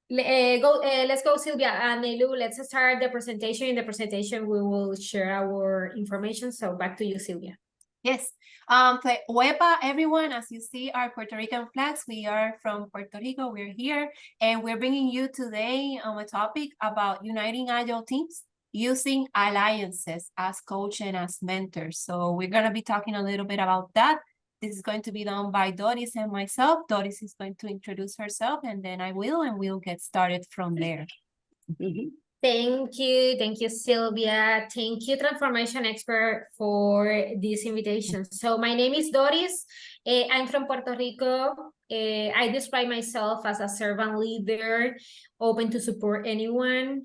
Let's go, Sylvia and Nelu. Let's start the presentation. In the presentation, we will share our information. So back to you, Sylvia. Yes. Wepa, everyone, as you see our Puerto Rican flags, we are from Puerto Rico, we're here, and we're bringing you today a topic about uniting Agile teams using alliances as coach and as mentors. So we're going to be talking a little bit about that. This is going to be done by Doris and myself. Doris is going to introduce herself, and then I will, and we'll get started from there. Thank you, Sylvia. Thank you, Transformation Expert, for this invitation. So my name is Doris. I'm from Puerto Rico. I describe myself as a servant leader, open to support anyone.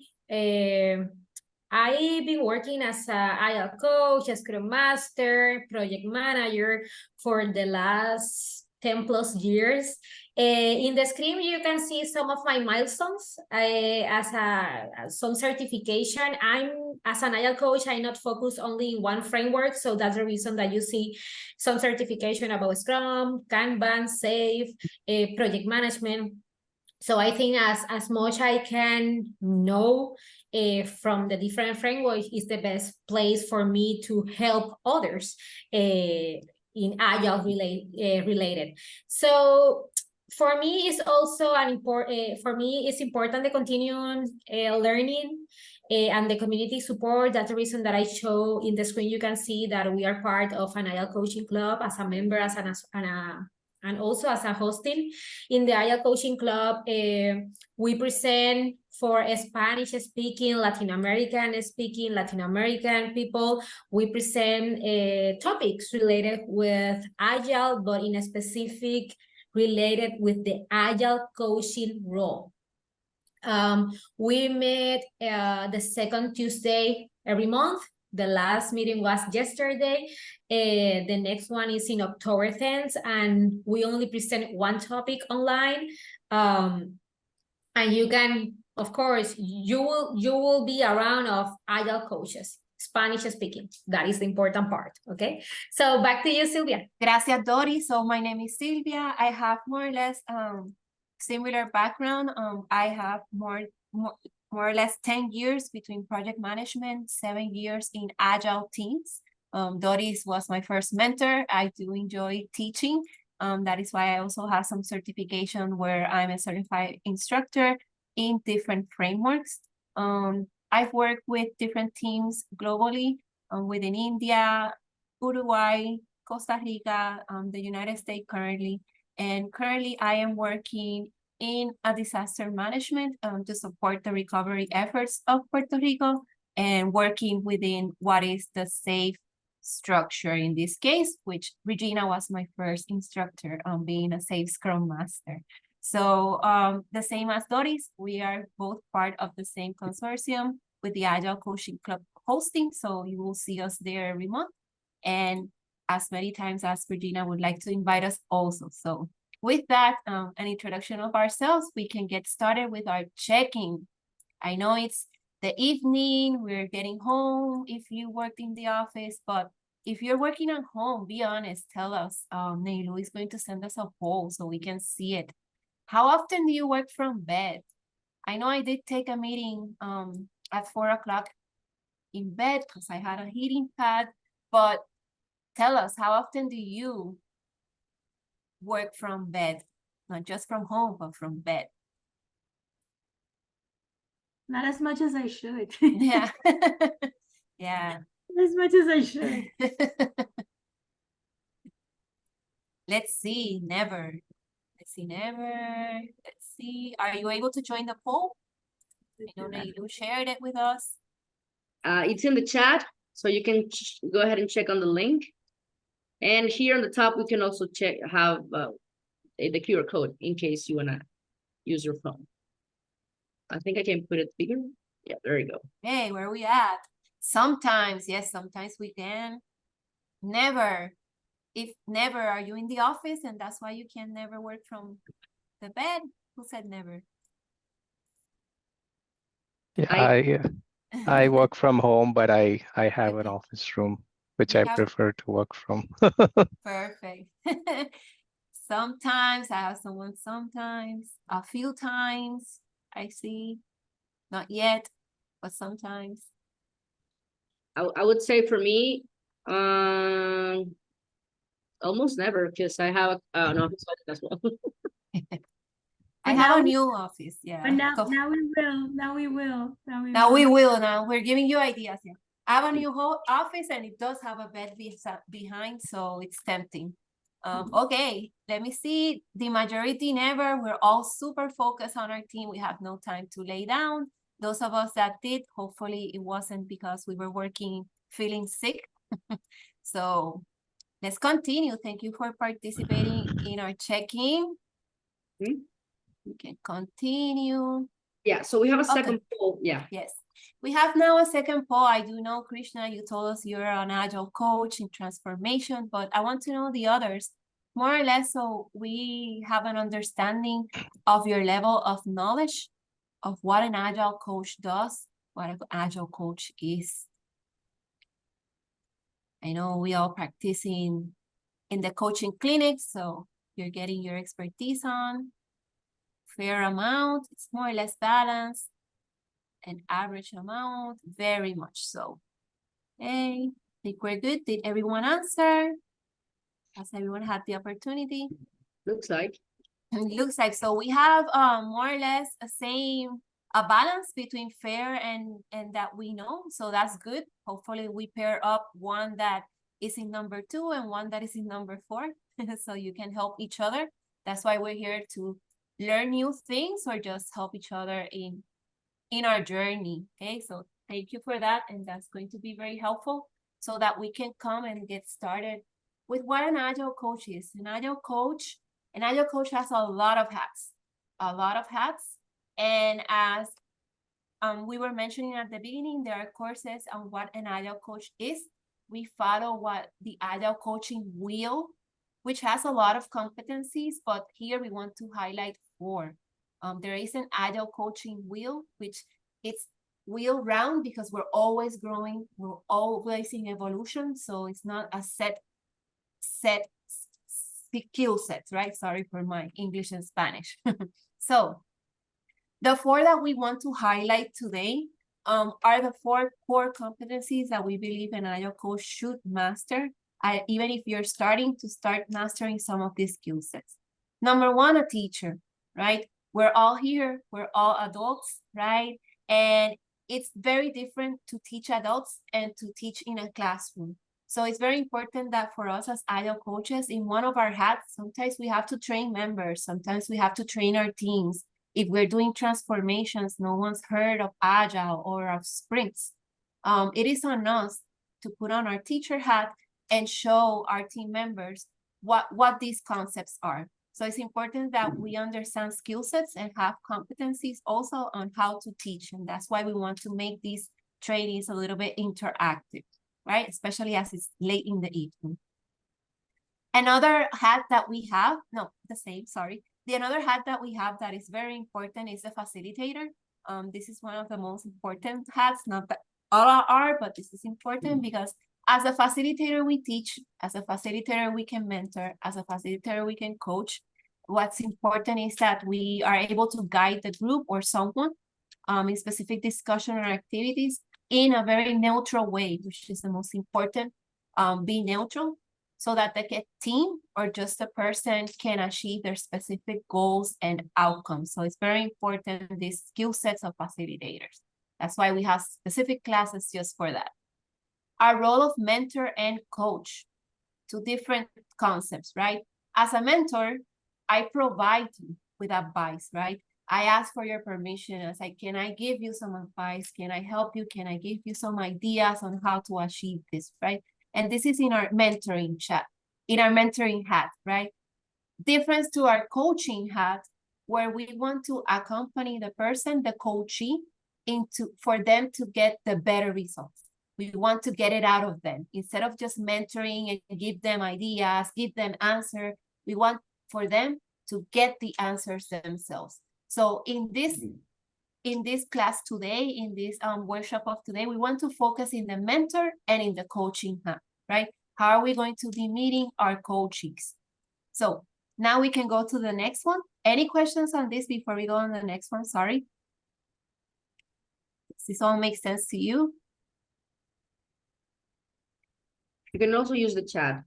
I've been working as a Agile coach, a Scrum Master, project manager for the last 10 plus years. In the screen, you can see some of my milestones as some certification. As an Agile coach, I'm not focused only in one framework. So that's the reason that you see some certification about Scrum, Kanban, SAFe, project management. So I think as much I can know from the different frameworks is the best place for me to help others in Agile related. So for me, it's also an important. For me, it's important to continue learning and the community support. That's the reason that I show in the screen. You can see that we are part of an Agile coaching club as a member, and also as a hosting. In the Agile Coaching Club, we present for Spanish-speaking, Latin American people. We present topics related with Agile, but in a specific related with the Agile coaching role. We met the second Tuesday every month. The last meeting was yesterday. The next one is in October 10th, and we only present one topic online. And you can, of course, you will be around of Agile coaches, Spanish speaking. That is the important part. Okay. So back to you, Sylvia. Gracias, Doris. So my name is Sylvia. I have more or less similar background. I have more or less 10 years between project management, 7 years in Agile teams. Doris was my first mentor. I do enjoy teaching. That is why I also have some certification where I'm a certified instructor in different frameworks. I've worked with different teams globally, within India, Uruguay, Costa Rica, the United States currently. And currently I am working in a disaster management to support the recovery efforts of Puerto Rico and working within what is the SAFe structure in this case, which Regina was my first instructor on being a SAFe Scrum Master. So the same as Doris, we are both part of the same consortium with the Agile Coaching Club hosting. So you will see us there every month. And as many times as Regina would like to invite us also. So with that, an introduction of ourselves, we can get started with our check-in. I know it's the evening, we're getting home if you worked in the office, but if you're working at home, be honest, tell us. Neilu is going to send us a poll so we can see it. How often do you work from bed? I know I did take a meeting at 4 o'clock in bed because I had a heating pad, but tell us, how often do you work from bed? Not just from home, but from bed. Not as much as I should. Yeah. Yeah. As much as I should. Let's see, never. Let's see, never. Let's see. Are you able to join the poll? I know that you shared it with us. It's in the chat, so you can go ahead and check on the link. And here on the top, we can also have the QR code in case you want to use your phone. I think I can put it bigger. Yeah, there you go. Hey, where are we at? Sometimes, yes, sometimes we can. Never. If never, are you in the office and that's why you can never work from the bed? Who said never? Yeah, I work from home, but I have an office room, which I prefer to work from. Perfect. Sometimes I have someone, sometimes, a few times. I see. Not yet, but sometimes. I would say for me, almost never, because I have an office as well. I But have now a we- new office, yeah. But now, So now we will, now we will, now we now will. we will, now we're giving you ideas here. I have a new whole office and it does have a bed behind, so it's tempting. Okay, let me see. The majority never. We're all super focused on our team. We have no time to lay down. Those of us that did, hopefully it wasn't because we were working, feeling sick. So let's continue. Thank you for participating in our check-in. Hmm? We can continue. Yeah, so we have a Okay. second poll. Yeah. Yes, we have now a second poll. I do know, Krishna, you told us you're an Agile coach in transformation, but I want to know the others more or less so we have an understanding of your level of knowledge of what an Agile coach does, what an Agile coach is. I know we all practice in the coaching clinic, so you're getting your expertise on. Fair amount, it's more or less balanced. An average amount, very much so. Okay, think we're good. Did everyone answer? Has everyone had the opportunity? Looks like. It looks like so. We have more or less a balance between fair and that we know. So that's good. Hopefully we pair up one that is in number 2 and one that is in number 4. So you can help each other. That's why we're here to learn new things or just help each other in our journey. Okay, so thank you for that. And that's going to be very helpful so that we can come and get started with what an Agile coach is. An Agile coach has a lot of hats. And as we were mentioning at the beginning, there are courses on what an Agile coach is. We follow what the Agile coaching wheel, which has a lot of competencies, but here we want to highlight 4. There is an Agile coaching wheel, which it's wheel round because we're always growing, we're always in evolution. So it's not a set skill sets, right? Sorry for my English and Spanish. So the 4 that we want to highlight today are the 4 core competencies that we believe an Agile coach should master, even if you're starting to mastering some of these skill sets. Number 1, a teacher, right? We're all here, we're all adults, right? And it's very different to teach adults and to teach in a classroom. So it's very important that for us as Agile coaches, in one of our hats, sometimes we have to train members, sometimes we have to train our teams. If we're doing transformations, no one's heard of Agile or of sprints. It is on us to put on our teacher hat and show our team members what these concepts are. So it's important that we understand skill sets and have competencies also on how to teach. And that's why we want to make these trainings a little bit interactive, right? Especially as it's late in the evening. Another hat that we have, the other hat that we have that is very important is the facilitator. This is one of the most important hats, not that all are, but this is important because as a facilitator, we teach, as a facilitator, we can mentor, as a facilitator, we can coach. What's important is that we are able to guide the group or someone in specific discussion or activities in a very neutral way, which is the most important, be neutral so that the team or just a person can achieve their specific goals and outcomes. So it's very important, these skill sets of facilitators. That's why we have specific classes just for that. Our role of mentor and coach, 2 different concepts, right? As a mentor, I provide you with advice, right? I ask for your permission. I say, can I give you some advice? Can I help you? Can I give you some ideas on how to achieve this, right? And this is in our mentoring chat, in our mentoring hat, right? Difference to our coaching hat, where we want to accompany the person, the coachee, for them to get the better results. We want to get it out of them. Instead of just mentoring and give them ideas, give them answers, we want for them to get the answers themselves. So in this class today, in this workshop of today, we want to focus in the mentor and in the coaching hat, right? How are we going to be meeting our coaches? So now we can go to the next one. Any questions on this before we go on the next one? Sorry. Does this all make sense to you? You can also use the chat.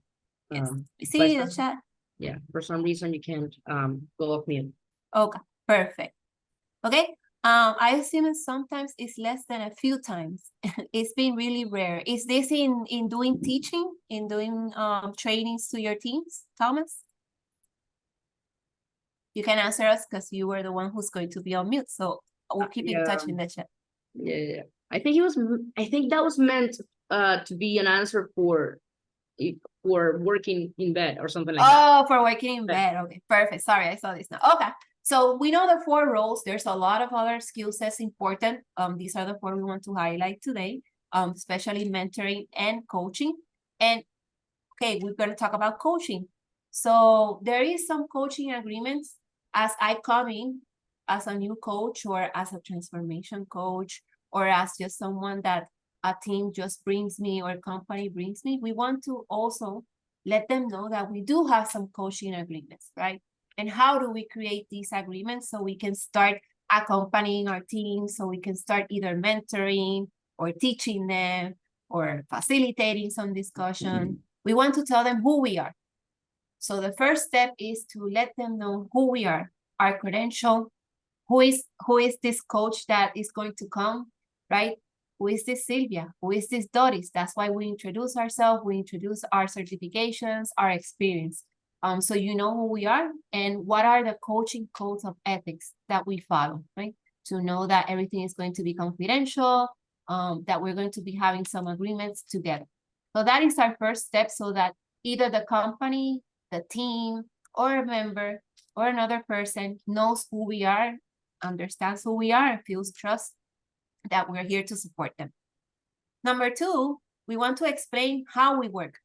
Yes. By See the some- chat? Yeah, for some reason you can't go off mute. Okay, perfect. Okay, I assume sometimes it's less than a few times. It's been really rare. Is this in doing teaching, in doing trainings to your teams, Thomas? You can answer us because you were the one who's going to be on mute. So we'll keep in touch in the chat. Yeah. I think that was meant to be an answer for working in bed or something like that. Oh, for working in bed. Okay, perfect. Sorry, I saw this now. Okay, so we know the 4 roles. There's a lot of other skill sets important. These are the 4 we want to highlight today, especially mentoring and coaching. And okay, we're going to talk about coaching. So there is some coaching agreements as I come in as a new coach or as a transformation coach or as just someone that a team just brings me or a company brings me. We want to also let them know that we do have some coaching agreements, right? And how do we create these agreements so we can start accompanying our team, so we can start either mentoring or teaching them or facilitating some discussion. We want to tell them who we are. So the first step is to let them know who we are, our credential, who is this coach that is going to come, right? Who is this Sylvia? Who is this Doris? That's why we introduce ourselves, we introduce our certifications, our experience. So you know who we are and what are the coaching codes of ethics that we follow, right? To know that everything is going to be confidential, that we're going to be having some agreements together. So that is our first step so that either the company, the team, or a member or another person knows who we are, understands who we are, and feels trust that we're here to support them. Number 2, we want to explain how we work,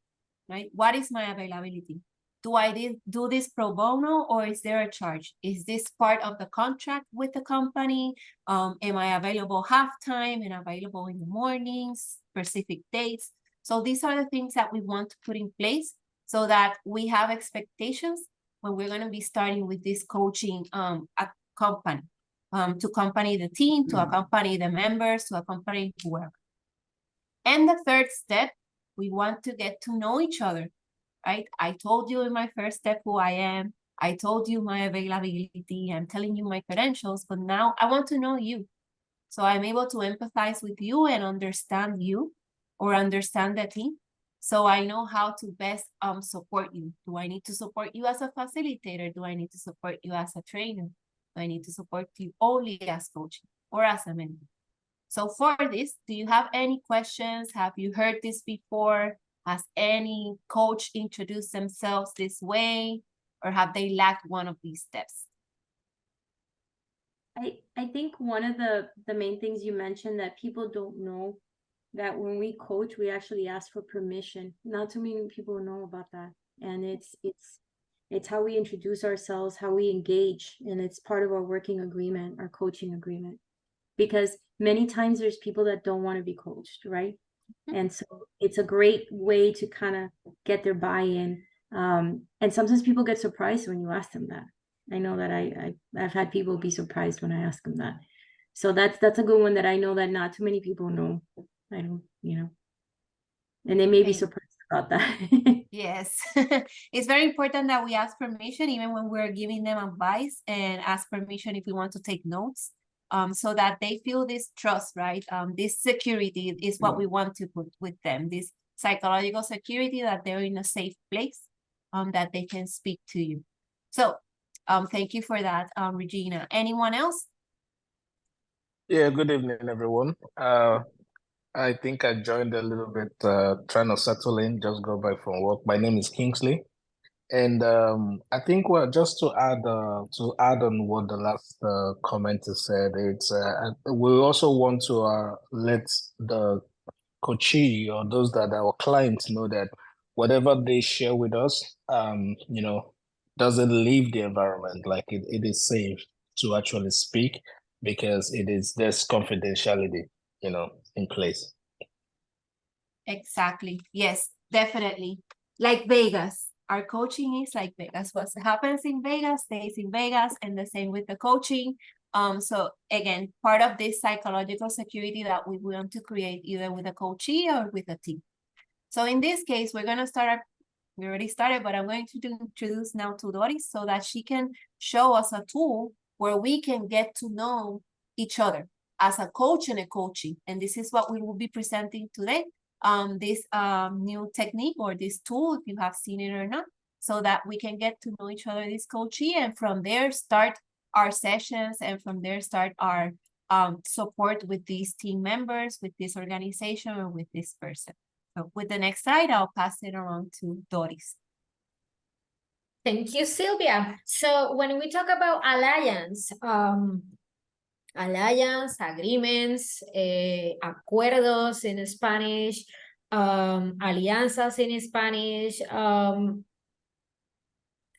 right? What is my availability? Do I do this pro bono or is there a charge? Is this part of the contract with the company? Am I available half-time and available in the mornings, specific dates? So these are the things that we want to put in place so that we have expectations when we're going to be starting with this coaching company, to accompany the team, to accompany the members, to accompany whoever. And the third step, we want to get to know each other, right? I told you in my first step who I am. I told you my availability. I'm telling you my credentials, but now I want to know you. So I'm able to empathize with you and understand you or understand the team. So I know how to best support you. Do I need to support you as a facilitator? Do I need to support you as a trainer? Do I need to support you only as coaching or as a mentor? So for this, do you have any questions? Have you heard this before? Has any coach introduced themselves this way? Or have they lacked one of these steps? I think one of the main things you mentioned that people don't know, that when we coach, we actually ask for permission. Not too many people know about that. And it's how we introduce ourselves, how we engage, and it's part of our working agreement, our coaching agreement. Because many times there's people that don't want to be coached, right? And so it's a great way to kind of get their buy-in. And sometimes people get surprised when you ask them that. I know that I've had people be surprised when I ask them that. So that's a good one that I know that not too many people know. I don't, and they may be surprised about that. Yes, it's very important that we ask permission even when we're giving them advice, and ask permission if we want to take notes, so that they feel this trust, right? This security is what we want to put with them, this psychological security that they're in a safe place, that they can speak to you. So thank you for that, Regina. Anyone else? Yeah, good evening, everyone. I think I joined a little bit, trying to settle in, just got back from work. My name is Kingsley. And I think, well, just to add on what the last commenter said, it's we also want to let the coachee or those that our clients know that whatever they share with us, doesn't leave the environment. Like it is safe to actually speak because there's confidentiality, in place. Exactly. Yes, definitely. Like Vegas. Our coaching is like Vegas. What happens in Vegas stays in Vegas, and the same with the coaching. So again, part of this psychological security that we want to create either with a coachee or with a team. So in this case, we're gonna start, we already started, but I'm going to introduce now to Doris so that she can show us a tool where we can get to know each other as a coach and a coachee. And this is what we will be presenting today. This new technique or this tool, if you have seen it or not, so that we can get to know each other, this coachee, and from there start our sessions, and from there start our support with these team members, with this organization, or with this person. So with the next slide, I'll pass it around to Doris. Thank you, Sylvia. So when we talk about alliance, agreements, acuerdos in Spanish, alianzas in Spanish,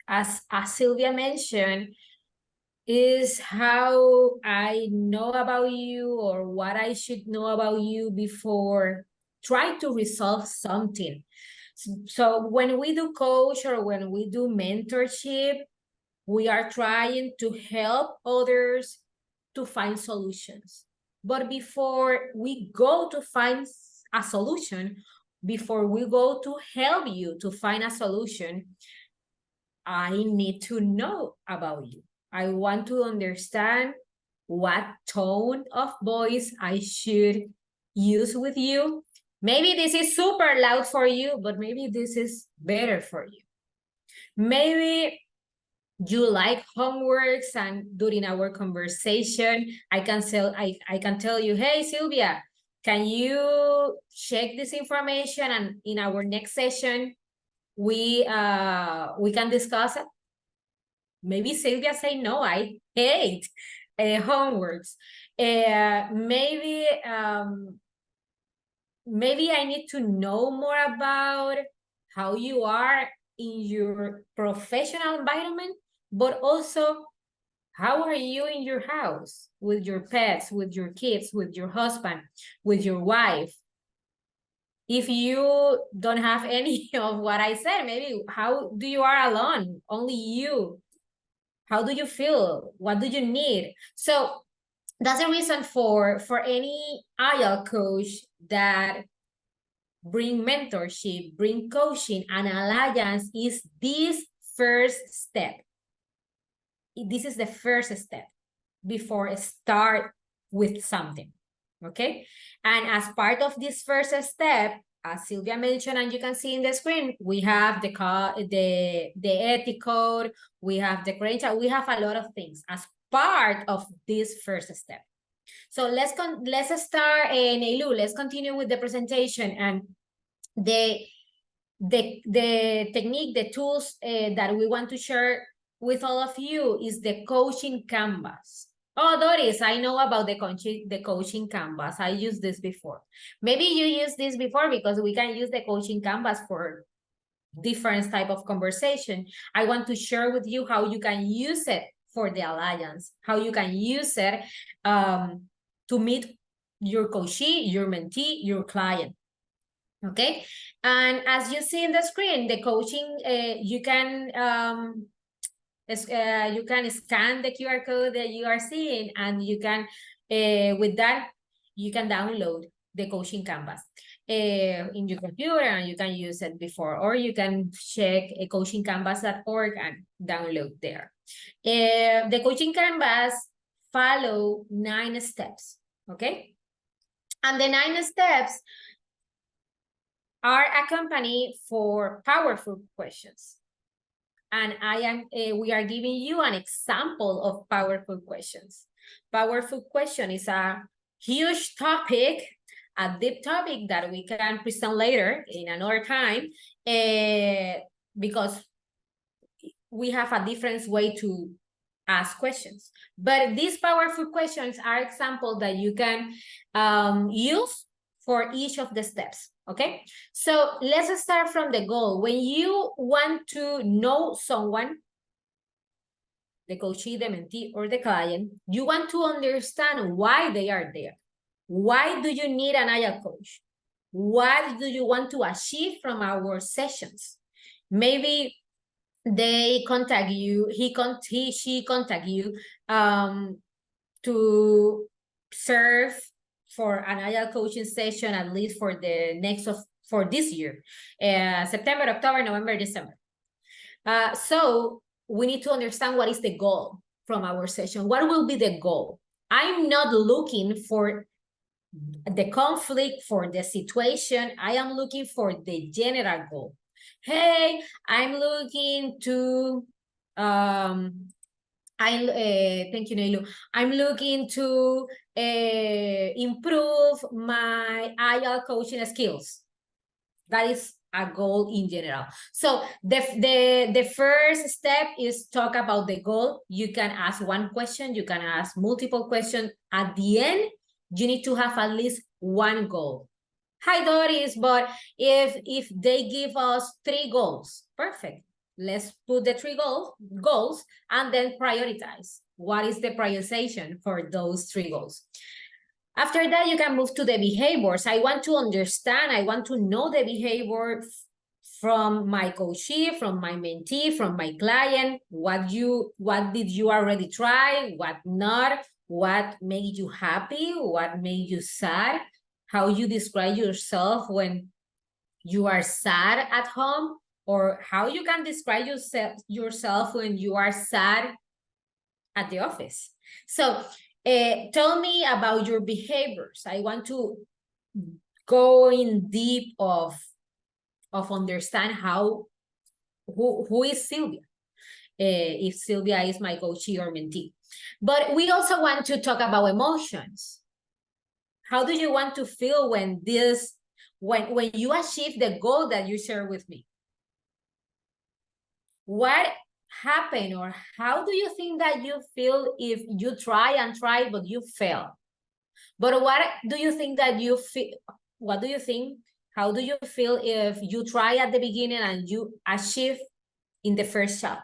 as Sylvia mentioned, is how I know about you or what I should know about you before trying to resolve something. So when we do coach or when we do mentorship, we are trying to help others to find solutions. But before we go to find a solution, before we go to help you to find a solution, I need to know about you. I want to understand what tone of voice I should use with you. Maybe this is super loud for you, but maybe this is better for you. Maybe you like homeworks, and during our conversation, I can tell you, hey, Sylvia, can you check this information? And in our next session, we can discuss it. Maybe Sylvia say, no, I hate homeworks. Maybe I need to know more about how you are in your professional environment, but also how are you in your house with your pets, with your kids, with your husband, with your wife. If you don't have any of what I said, maybe how do you are alone, only you? How do you feel? What do you need? So that's the reason for any Agile coach that bring mentorship, bring coaching, and alliance is this first step. This is the first step before start with something, okay? And as part of this first step, as Sylvia mentioned, and you can see in the screen, we have the ethic code, we have the credential, we have a lot of things as part of this first step. So let's start, Neilu, let's continue with the presentation and the technique, the tools that we want to share with all of you is the coaching canvas. Oh, Doris, I know about the coaching canvas. I used this before. Maybe you used this before because we can use the coaching canvas for different type of conversation. I want to share with you how you can use it for the alliance, how you can use it to meet your coachee, your mentee, your client. Okay, and as you see in the screen, the coaching, you can scan the QR code that you are seeing, and you can, with that, you can download the coaching canvas in your computer, and you can use it before, or you can check coachingcanvas.org and download there. The coaching canvas follow 9 steps, okay? And the 9 steps are accompanied for powerful questions. And we are giving you an example of powerful questions. Powerful question is a huge topic, a deep topic that we can present later in another time, because we have a different way to ask questions. But these powerful questions are examples that you can use for each of the steps, okay? So let's start from the goal. When you want to know someone, the coachee, the mentee, or the client, you want to understand why they are there. Why do you need an Agile coach? What do you want to achieve from our sessions? Maybe they contact you, she contact you to serve for an Agile coaching session, at least for the for this year, September, October, November, December. So we need to understand what is the goal from our session. What will be the goal? I'm not looking for the conflict, for the situation. I am looking for the general goal. Hey, I'm looking to thank you, Neilu. I'm looking to improve my Agile coaching skills. That is a goal in general. So the first step is talk about the goal. You can ask one question, you can ask multiple questions. At the end, you need to have at least one goal. Hi, Doris, but if they give us 3 goals, perfect. Let's put the 3 goals and then prioritize. What is the prioritization for those 3 goals? After that, you can move to the behaviors. I want to understand, I want to know the behavior from my coachee, from my mentee, from my client. What did you already try? What not? What made you happy? What made you sad? How you describe yourself when you are sad at home, or how you can describe yourself when you are sad at the office. So tell me about your behaviors. I want to go in deep of understand who is Sylvia, if Sylvia is my coachee or mentee. But we also want to talk about emotions. How do you want to feel when you achieve the goal that you share with me? What happened, or how do you think that you feel if you try but you fail? But what do you think that you feel? What do you think? How do you feel if you try at the beginning and you achieve in the first shot?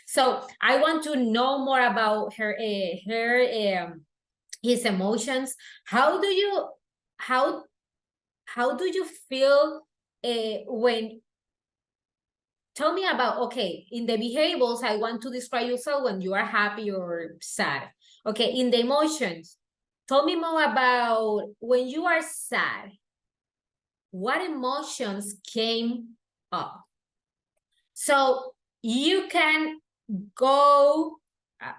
So I want to know more about his emotions. How do you feel when? Tell me about, okay, in the behaviors, I want to describe yourself when you are happy or sad. Okay, in the emotions, tell me more about when you are sad. What emotions came up? So you can go,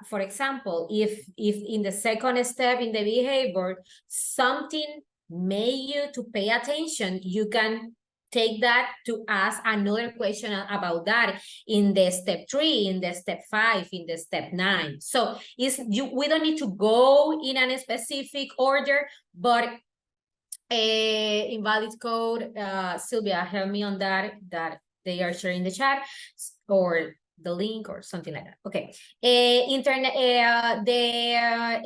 for example, if in the second step in the behavior, something made you to pay attention, you can take that to ask another question about that in the step 3, in the step 5, in the step 9. So we don't need to go in a specific order, but invalid code, Sylvia, help me on that they are sharing the chat or the link or something like that. Okay.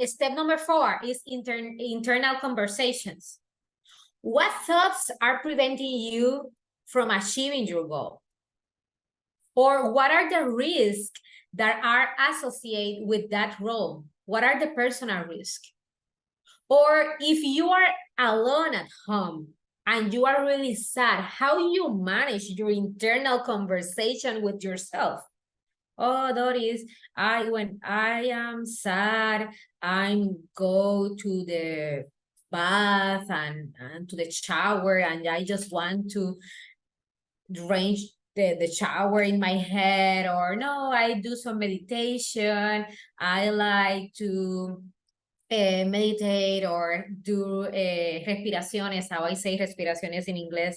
Step number 4 is internal conversations. What thoughts are preventing you from achieving your goal? Or what are the risks that are associated with that role? What are the personal risks? Or if you are alone at home and you are really sad, how you manage your internal conversation with yourself? Oh, Doris, when I am sad, I go to the bath and to the shower, and I just want to arrange the shower in my head. Or no, I do some meditation. I like to meditate or do respiraciones, how I say respiraciones in English.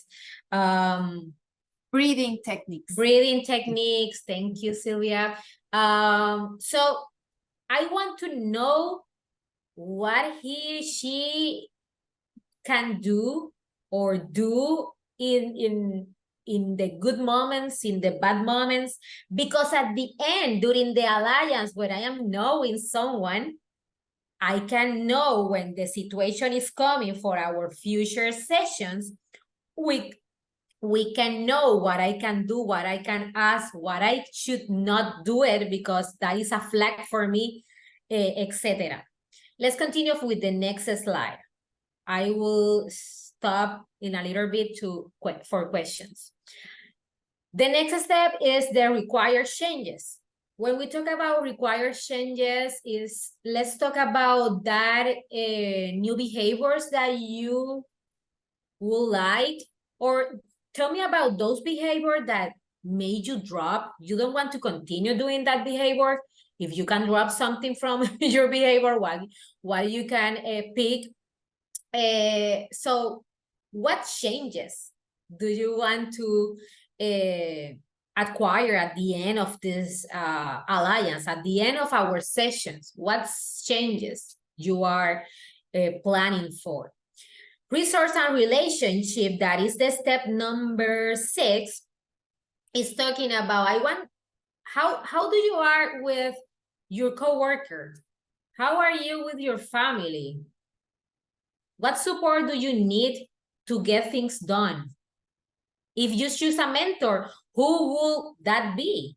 Breathing techniques. Breathing techniques. Thank you, Sylvia. So I want to know what she can do or do in the good moments, in the bad moments, because at the end, during the alliance, when I am knowing someone, I can know when the situation is coming for our future sessions. We can know what I can do, what I can ask, what I should not do it because that is a flag for me, etc. Let's continue with the next slide. I will stop in a little bit for questions. The next step is the required changes. when we talk about required changes, let's talk about that new behaviors that you would like, or tell me about those behaviors that made you drop. You don't want to continue doing that behavior. If you can drop something from your behavior, what you can pick. So what changes do you want to acquire at the end of this alliance, at the end of our sessions? What changes you are planning for? Resource and relationship, that is the step number 6, is talking about how do you are with your coworker? How are you with your family? What support do you need to get things done? If you choose a mentor, who will that be?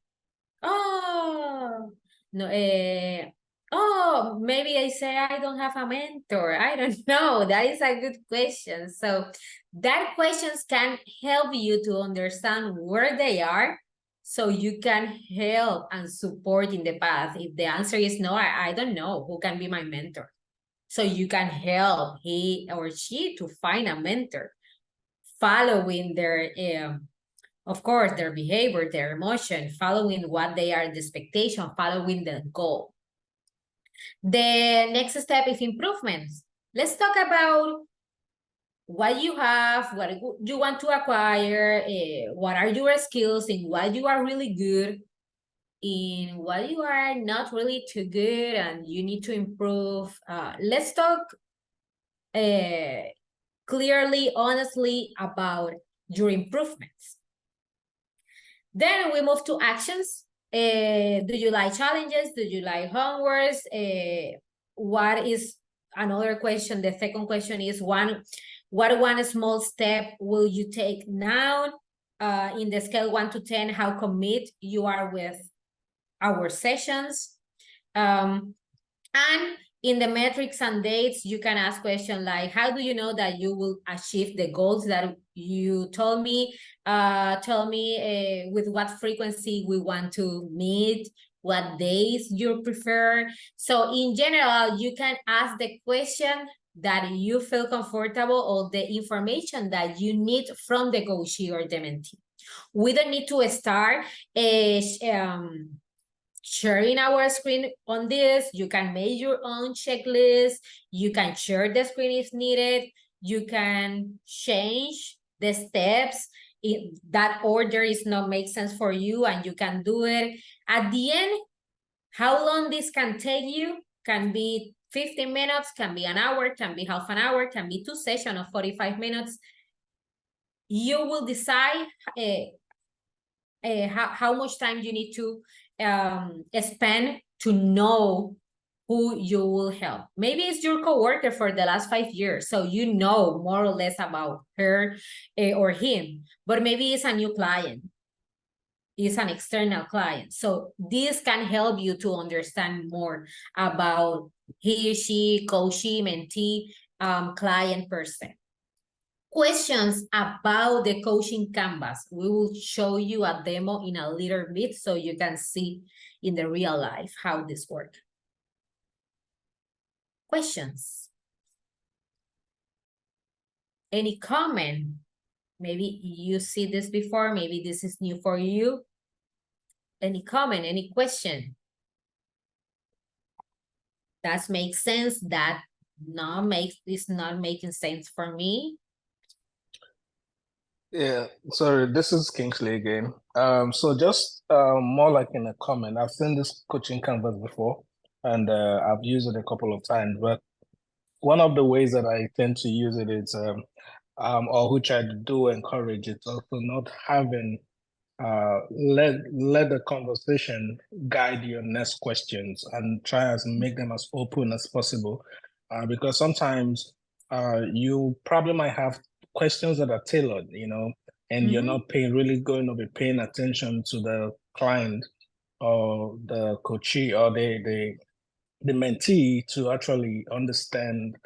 Oh, no, oh, maybe I say I don't have a mentor. I don't know. That is a good question. So that questions can help you to understand where they are, so you can help and support in the path. If the answer is no, I don't know who can be my mentor. So you can help he or she to find a mentor, following their, of course, their behavior, their emotion, following what they are, the expectation, following the goal. The next step is improvements. Let's talk about what you have, what you want to acquire, what are your skills, in what you are really good, in what you are not really too good and you need to improve. Let's talk clearly, honestly about your improvements. Then we move to actions. Do you like challenges? Do you like homeworks? What is another question? The second question is what one small step will you take now? In the scale 1 to 10, how commit you are with our sessions. And in the metrics and dates, you can ask questions like, how do you know that you will achieve the goals that you told me? Tell me with what frequency we want to meet, what days you prefer. So in general, you can ask the question that you feel comfortable, or the information that you need from the coachee or the mentee. We don't need to start sharing our screen on this. You can make your own checklist. You can share the screen if needed. You can change the steps if that order is not make sense for you, and you can do it. At the end, how long this can take you can be 15 minutes, can be an hour, can be half an hour, can be 2 sessions of 45 minutes. You will decide how much time you need to spend to know who you will help. Maybe it's your coworker for the last 5 years, so you know more or less about her or him, but maybe it's a new client. It's an external client. So this can help you to understand more about he, she, coachee, mentee, client person. Questions about the coaching canvas. We will show you a demo in a little bit so you can see in the real life how this works. Questions? Any comment? Maybe you see this before, maybe this is new for you. Any comment, any question? That makes sense, that is not making sense for me. Yeah, sorry, this is Kingsley again. So just more like in a comment, I've seen this coaching canvas before, and I've used it a couple of times, but one of the ways that I tend to use it is, or which I do encourage, it's also not having let the conversation guide your next questions, and try as make them as open as possible, because sometimes you probably might have questions that are tailored, and you're not really going to be paying attention to the client or the coachee or the mentee to actually understand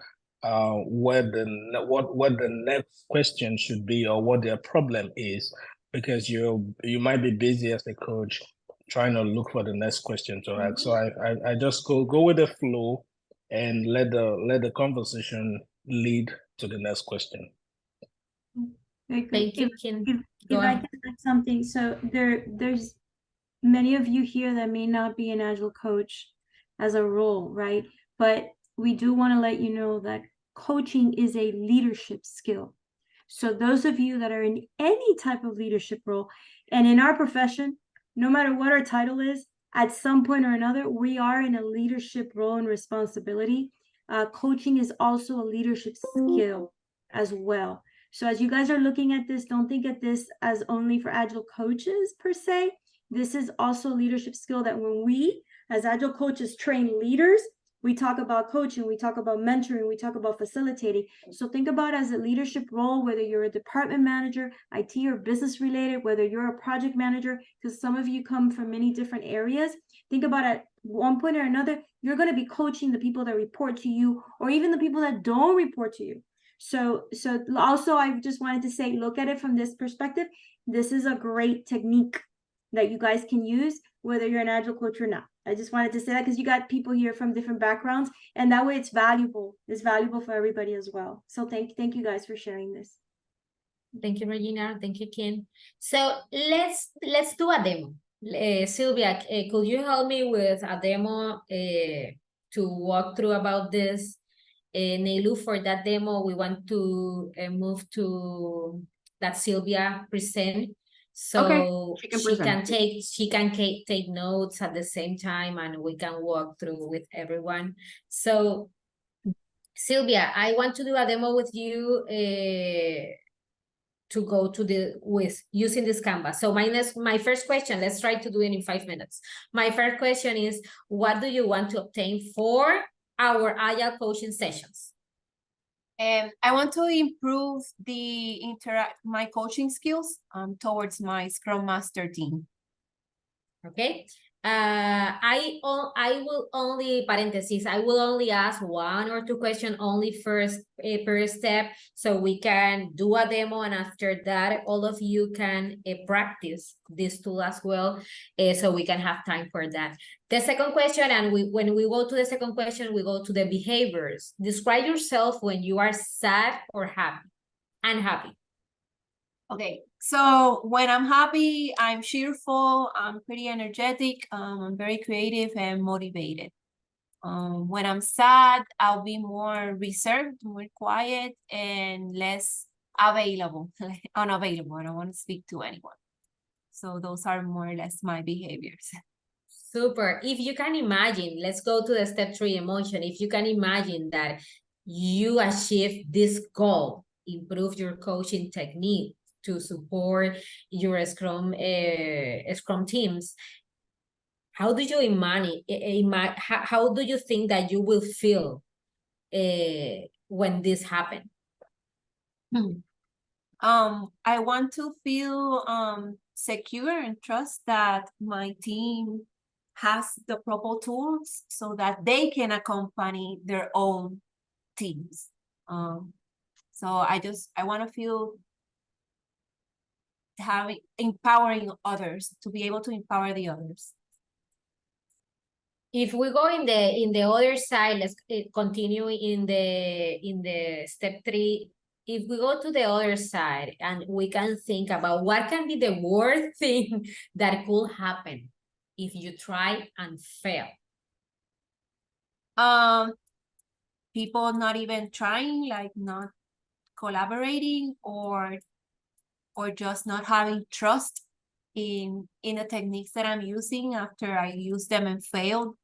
what the next question should be, or what their problem is, because you might be busy as a coach trying to look for the next question to ask. So I just go with the flow and let the conversation lead to the next question. Very good. Thank you, Kim. If Go I ahead. can add something, so there's many of you here that may not be an Agile coach as a role, right? But we do want to let you know that coaching is a leadership skill. So those of you that are in any type of leadership role, and in our profession, no matter what our title is, at some point or another, we are in a leadership role and responsibility. Coaching is also a leadership skill as well. So as you guys are looking at this, don't think of this as only for Agile coaches per se. This is also a leadership skill that when we, as Agile coaches, train leaders, we talk about coaching, we talk about mentoring, we talk about facilitating. So think about it as a leadership role, whether you're a department manager, IT or business related, whether you're a project manager, because some of you come from many different areas. Think about it, at one point or another, you're going to be coaching the people that report to you, or even the people that don't report to you. So also, I just wanted to say, look at it from this perspective. This is a great technique that you guys can use, whether you're an Agile coach or not. I just wanted to say that because you got people here from different backgrounds, and that way it's valuable. It's valuable for everybody as well. So thank you guys for sharing this. Thank you, Regina. Thank you, Kim. So let's do a demo. Sylvia, could you help me with a demo to walk through about this? Neilu, for that demo, we want to move to that Sylvia present. So she can take notes at the same time, and we can walk through with everyone. So Sylvia, I want to do a demo with you to go to using this canvas. So my first question, let's try to do it in 5 minutes. My first question is, what do you want to obtain for our Agile coaching sessions? I want to improve my coaching skills towards my Scrum Master team. Okay. I will only, parentheses, I will only ask 1 or 2 questions only first per step, so we can do a demo, and after that all of you can practice this tool as well, so we can have time for that. The second question, and when we go to the second question, we go to the behaviors. Describe yourself when you are sad or happy. Unhappy. Okay, so when I'm happy, I'm cheerful, I'm pretty energetic, I'm very creative and motivated. When I'm sad, I'll be more reserved, more quiet, and less available, unavailable. I don't want to speak to anyone. So those are more or less my behaviors. Super. If you can imagine, let's go to the step 3, emotion. If you can imagine that you achieve this goal, improve your coaching technique to support your Scrum teams, how do you how do you think that you will feel when this happens? I want to feel secure and trust that my team has the proper tools so that they can accompany their own teams. So I want to feel empowering others, to be able to empower the others. If we go in the other side, let's continue in the step 3. If we go to the other side and we can think about what can be the worst thing that could happen if you try and fail. People not even trying, like not collaborating, or just not having trust in the techniques that I'm using after I use them and failed.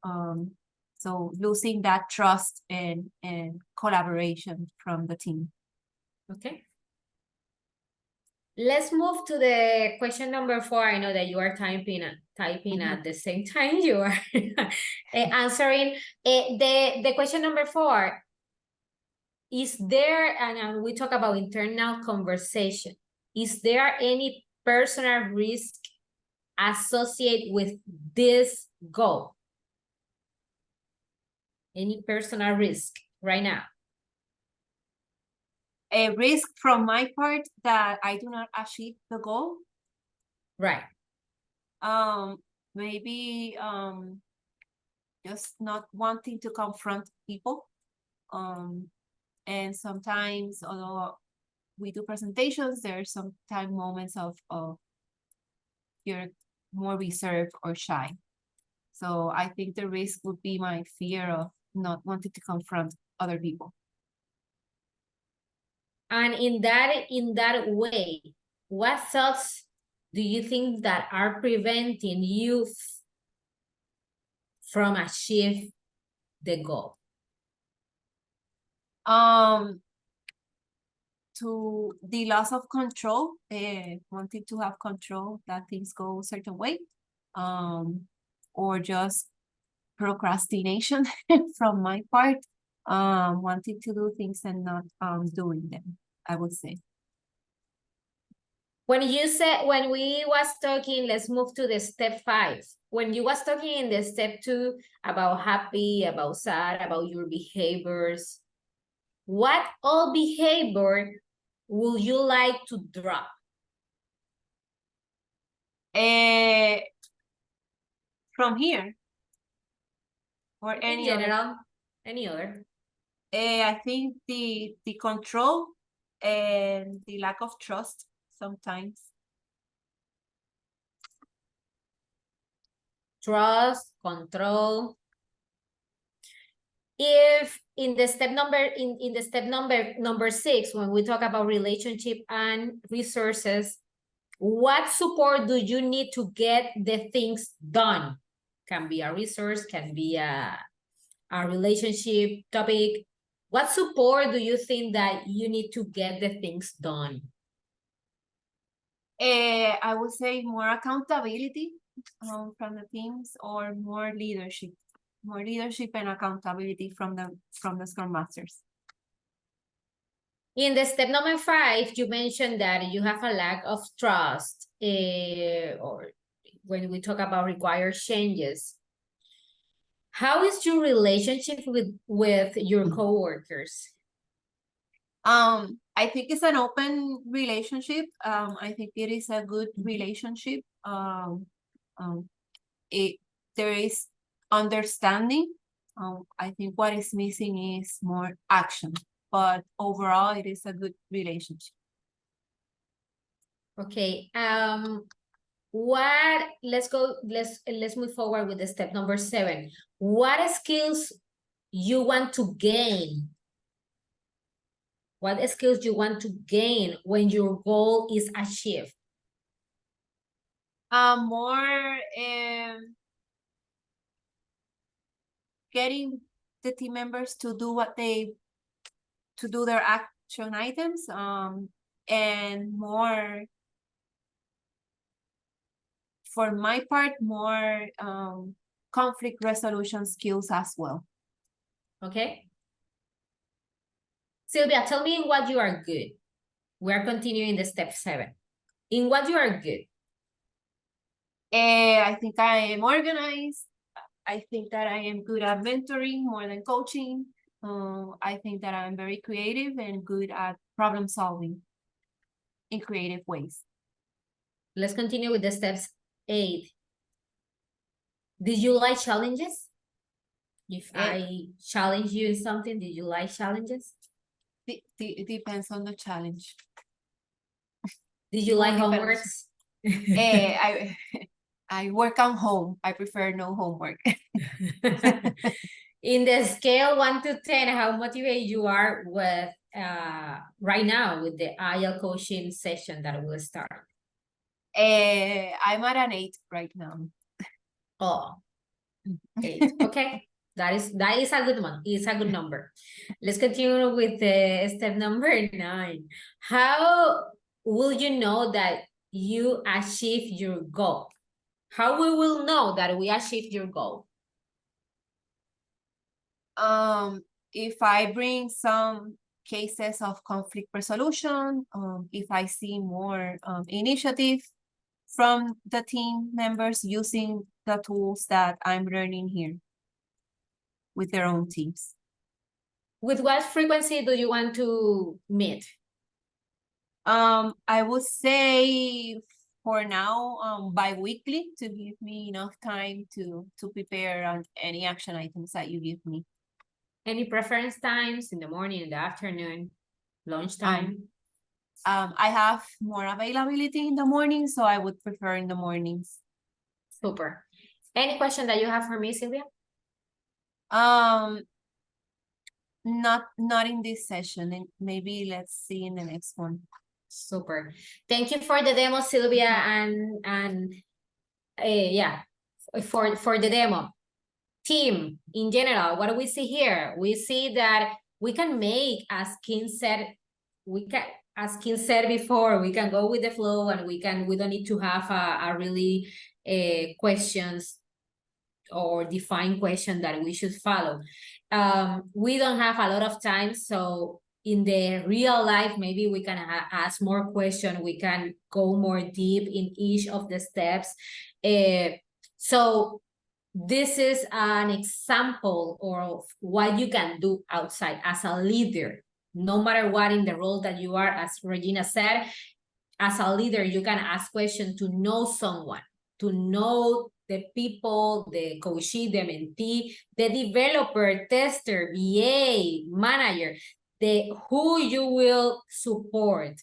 So losing that trust and collaboration from the team. Okay. Let's move to the question number 4. I know that you are typing at the same time you are answering. The question number 4, is there, and we talk about internal conversation, is there any personal risk associated with this goal? Any personal risk right now? A risk from my part that I do not achieve the goal? Right. maybe just not wanting to confront people. And sometimes, although we do presentations, there's sometimes moments of you're more reserved or shy. So I think the risk would be my fear of not wanting to confront other people. And in that way, what thoughts do you think that are preventing you from achieve the goal? To the loss of control, wanting to have control that things go a certain way, or just procrastination from my part, wanting to do things and not doing them, I would say. When we was talking, let's move to the step 5. When you was talking in the step 2 about happy, about sad, about your behaviors, what all behavior would you like to drop? From here, or In any general, any other? I think the control and the lack of trust sometimes. Trust, control. If in the step number 6, when we talk about relationship and resources, what support do you need to get the things done? Can be a resource, can be a relationship topic. What support do you think that you need to get the things done? I would say more accountability from the teams, or more leadership and accountability from the Scrum Masters. In the step number 5, you mentioned that you have a lack of trust, or when we talk about required changes. How is your relationship with your coworkers? I think it's an open relationship. I think it is a good relationship. There is understanding. I think what is missing is more action, but overall it is a good relationship. Okay. Let's move forward with the step number 7. What skills you want to gain? What skills you want to gain when your goal is achieved? More getting the team members to do their action items, and more, for my part, more conflict resolution skills as well. Okay. Sylvia, tell me in what you are good. We are continuing the step 7. In what you are good? I think I am organized. I think that I am good at mentoring more than coaching. I think that I'm very creative and good at problem solving in creative ways. Let's continue with the steps 8. Did you like challenges? If I challenge you in something, did you like challenges? It depends on the challenge. Did you like homeworks? I work on home. I prefer no homework. In the scale 1 to 10, how motivated you are with right now with the Agile coaching session that will start? I'm at an 8 right now. Oh, 8. Okay. That is a good one. It's a good number. Let's continue with the step number 9. How will you know that you achieve your goal? How we will know that we achieved your goal? If I bring some cases of conflict resolution, if I see more initiative from the team members using the tools that I'm learning here with their own teams. With what frequency do you want to meet? I would say for now, bi-weekly to give me enough time to prepare on any action items that you give me. Any preference times in the morning, in the afternoon, lunchtime? I have more availability in the morning, so I would prefer in the mornings. Super. Any question that you have for me, Sylvia? Not in this session, and maybe let's see in the next one. Super. Thank you for the demo, Sylvia, and yeah, for the demo. Team in general, what do we see here? We see that we can make, as Kim said, as Kim said before, we can go with the flow, and we don't need to have a really questions or defined question that we should follow. We don't have a lot of time, so in the real life, maybe we can ask more questions. We can go more deep in each of the steps. So this is an example of what you can do outside as a leader. No matter what in the role that you are, as Regina said, as a leader, you can ask questions to know someone, to know the people, the coachee, the mentee, the developer, tester, VA, manager, who you will support,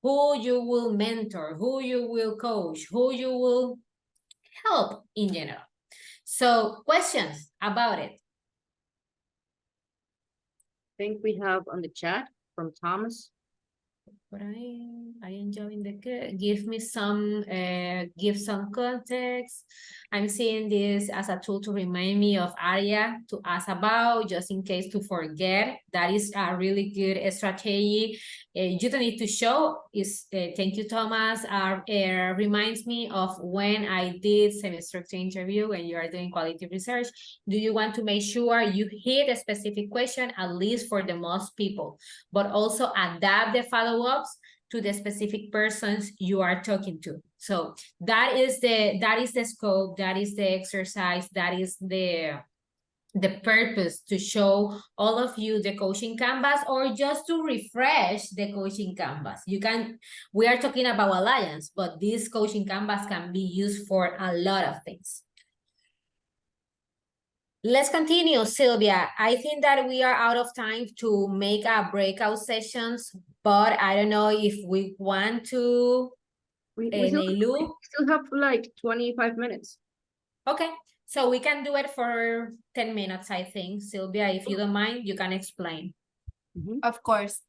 who you will mentor, who you will coach, who you will help in general. So questions about it? I think we have on the chat from Thomas. But I enjoy the give some context. I'm seeing this as a tool to remind me of area to ask about, just in case to forget. That is a really good strategy. You don't need to show. Thank you, Thomas. Reminds me of when I did semi-structured interview when you are doing quality research. Do you want to make sure you hit a specific question, at least for the most people, but also adapt the follow-ups to the specific persons you are talking to. So that is the scope, that is the exercise, that is the purpose, to show all of you the coaching canvas, or just to refresh the coaching canvas. We are talking about Alliance, but this coaching canvas can be used for a lot of things. Let's continue, Sylvia. I think that we are out of time to make a breakout sessions, but I don't know if we want to. We still have like 25 minutes. Okay, so we can do it for 10 minutes, I think. Sylvia, if you don't mind, you can explain. Of course.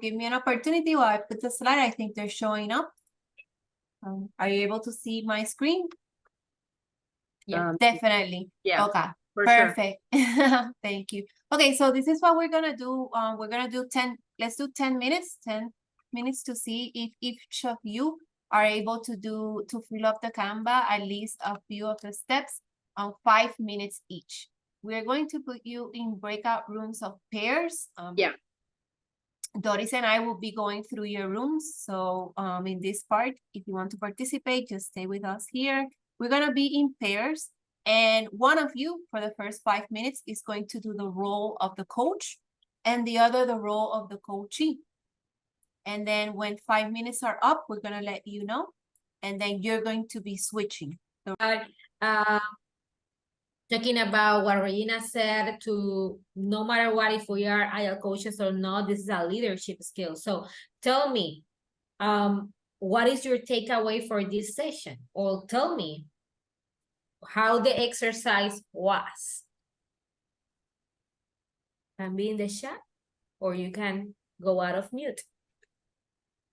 Give me an opportunity while I put the slide. I think they're showing up. Are you able to see my screen? Yeah, definitely. Yeah. Okay. Perfect. Sure. Thank you. Okay, so this is what we're gonna do. We're gonna do 10. Let's do 10 minutes. 10 minutes to see if each of you are able to fill up the Canva at least a few of the steps on 5 minutes each. We are going to put you in breakout rooms of pairs. Yeah. Doris and I will be going through your rooms. So in this part, if you want to participate, just stay with us here. We're gonna be in pairs. And one of you, for the first 5 minutes, is going to do the role of the coach, and the other the role of the coachee. And then when 5 minutes are up, we're going to let you know, and then you're going to be switching. Talking about what Regina said, to no matter what, if we are Agile coaches or not, this is a leadership skill. So tell me, what is your takeaway for this session? Or tell me how the exercise was. Can be in the chat, or you can go out of mute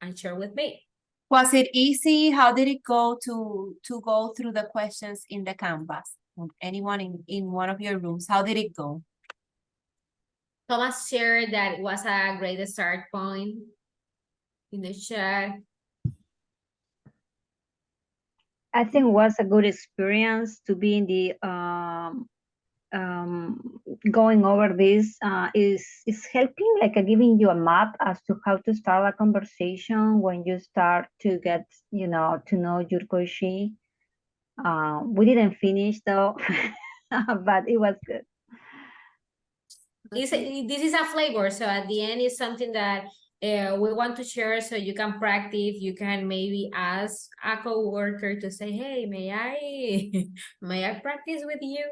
and share with me. Was it easy? How did it go to go through the questions in the Canvas? Anyone in one of your rooms, how did it go? Thomas shared that it was a great start point in the chat. I think it was a good experience to be in the going over this is helping, like giving you a map as to how to start a conversation when you start to get, to know your coachee. We didn't finish though, but it was good. This is a flavor, so at the end it's something that we want to share so you can practice. You can maybe ask a coworker to say, hey, may I practice with you?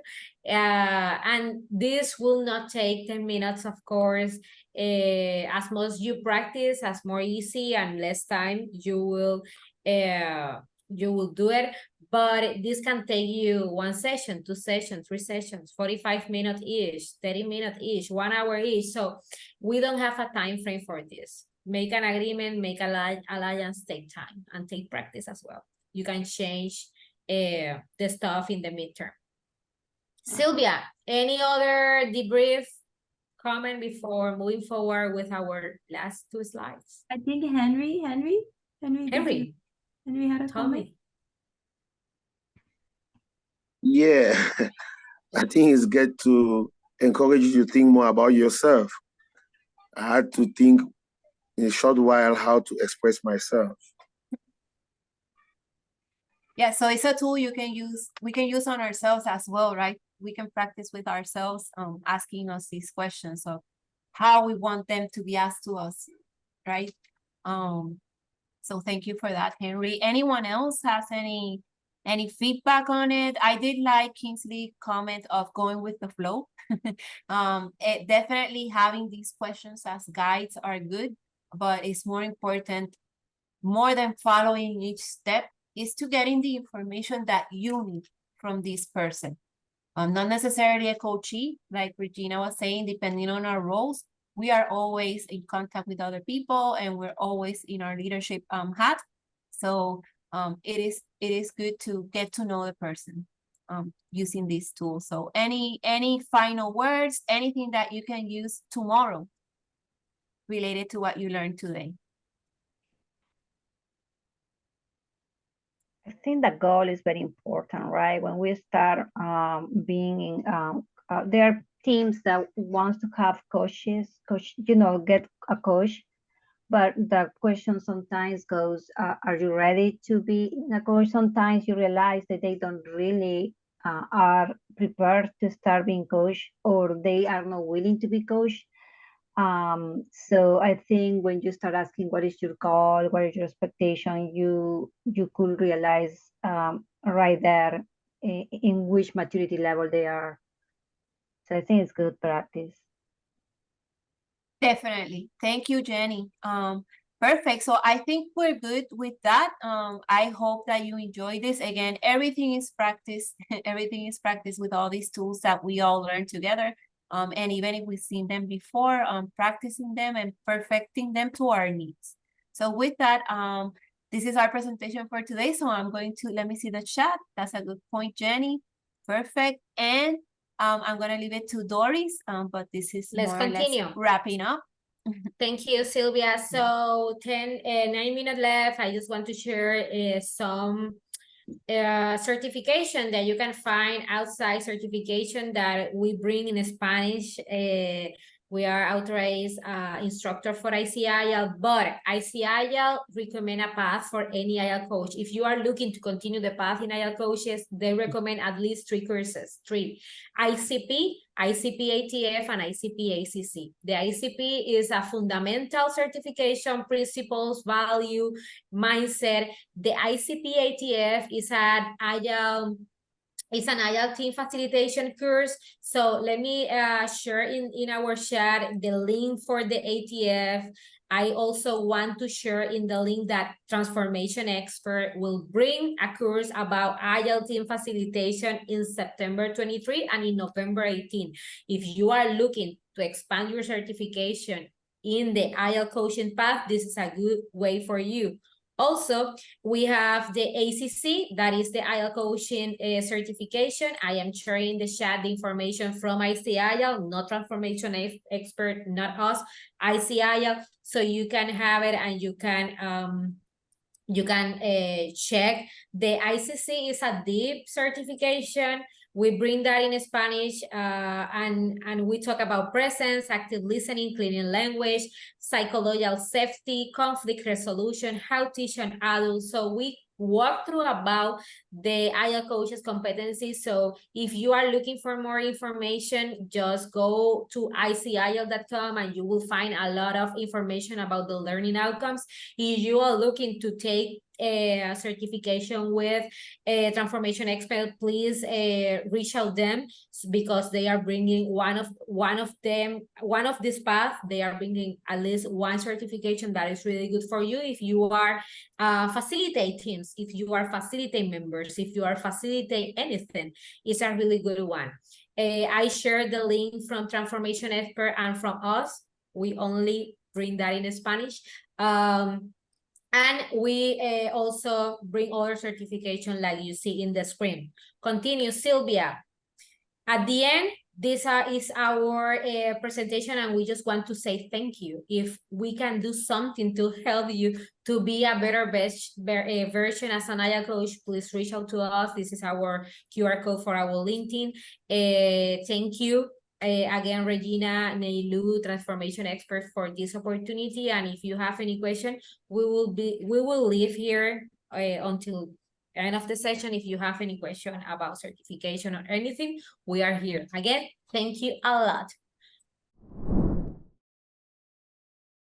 And this will not take 10 minutes, of course. As much you practice, as more easy and less time you will do it. But this can take you 1 session, 2 sessions, 3 sessions, 45 minutes each, 30 minutes each, 1 hour each. So we don't have a time frame for this. Make an agreement, make alliance, take time and take practice as well. You can change the stuff in the midterm. Sylvia, any other debrief comment before moving forward with our last 2 slides? I think Henry had a tell comment. me. Yeah, I think it's good to encourage you to think more about yourself. I had to think in a short while how to express myself. Yeah, so it's a tool we can use on ourselves as well, right? We can practice with ourselves, asking us these questions of how we want them to be asked to us, right? So thank you for that, Henry. Anyone else has any feedback on it? I did like Kingsley's comment of going with the flow. Definitely having these questions as guides are good, but it's more important, more than following each step, is to getting the information that you need from this person. Not necessarily a coachee, like Regina was saying, depending on our roles, we are always in contact with other people and we're always in our leadership hat. So it is good to get to know the person using these tools. So any final words, anything that you can use tomorrow related to what you learned today? I think the goal is very important, right? When we start being in, there are teams that wants to have coaches, get a coach. But the question sometimes goes, are you ready to be a coach? Sometimes you realize that they don't really are prepared to start being coach, or they are not willing to be coached. So I think when you start asking what is your goal, what is your expectation, you could realize right there in which maturity level they are. So I think it's good practice. Definitely. Thank you, Jenny. Perfect. So I think we're good with that. I hope that you enjoy this. Again, everything is practice. Everything is practice with all these tools that we all learn together. And even if we've seen them before, practicing them and perfecting them to our needs. So with that, this is our presentation for today. So I'm going to, let me see the chat. That's a good point, Jenny. Perfect. And I'm going to leave it to Doris, but this is Let's continue. Wrapping up. Thank you, Sylvia. So 9 minutes left. I just want to share some certification that you can find outside certification that we bring in Spanish. We are authorized instructor for AICM, but AICM recommend a path for any Agile coach. If you are looking to continue the path in Agile coaches, they recommend at least 3 courses, 3. ICP, ICP ATF, and ICP ACC. The ICP is a fundamental certification, principles, value, mindset. The ICP ATF is an Agile team facilitation course. So let me share in our chat the link for the ATF. I also want to share in the link that Transformation Expert will bring a course about Agile team facilitation in September 23 and in November 18. If you are looking to expand your certification in the Agile coaching path, this is a good way for you. Also, we have the ACC, that is the Agile coaching certification. I am sharing the chat the information from ICIL, not Transformation Expert, not us, ICIL. So you can have it and you can check. The ICC is a deep certification. We bring that in Spanish and we talk about presence, active listening, clearing language, psychological safety, conflict resolution, how to teach an adult. So we walkthrough about the Agile coaches competencies. So if you are looking for more information, just go to icagile.com and you will find a lot of information about the learning outcomes. If you are looking to take a certification with a transformation expert, please reach out them, because they are bringing one of this path. They are bringing at least one certification that is really good for you if you are facilitate teams, if you are facilitate members, if you are facilitate anything. It's a really good one. I shared the link from Transformation Expert and from us. We only bring that in Spanish. And we also bring other certification like you see in the screen. Continue, Sylvia. At the end, this is our presentation, and we just want to say thank you. If we can do something to help you to be a better version as an Agile coach, please reach out to us. This is our QR code for our LinkedIn. Thank you. Again, Regina, Neilu, Transformation Expert, for this opportunity. And if you have any question, we will leave here until end of the session. If you have any question about certification or anything, we are here. Again, thank you a lot.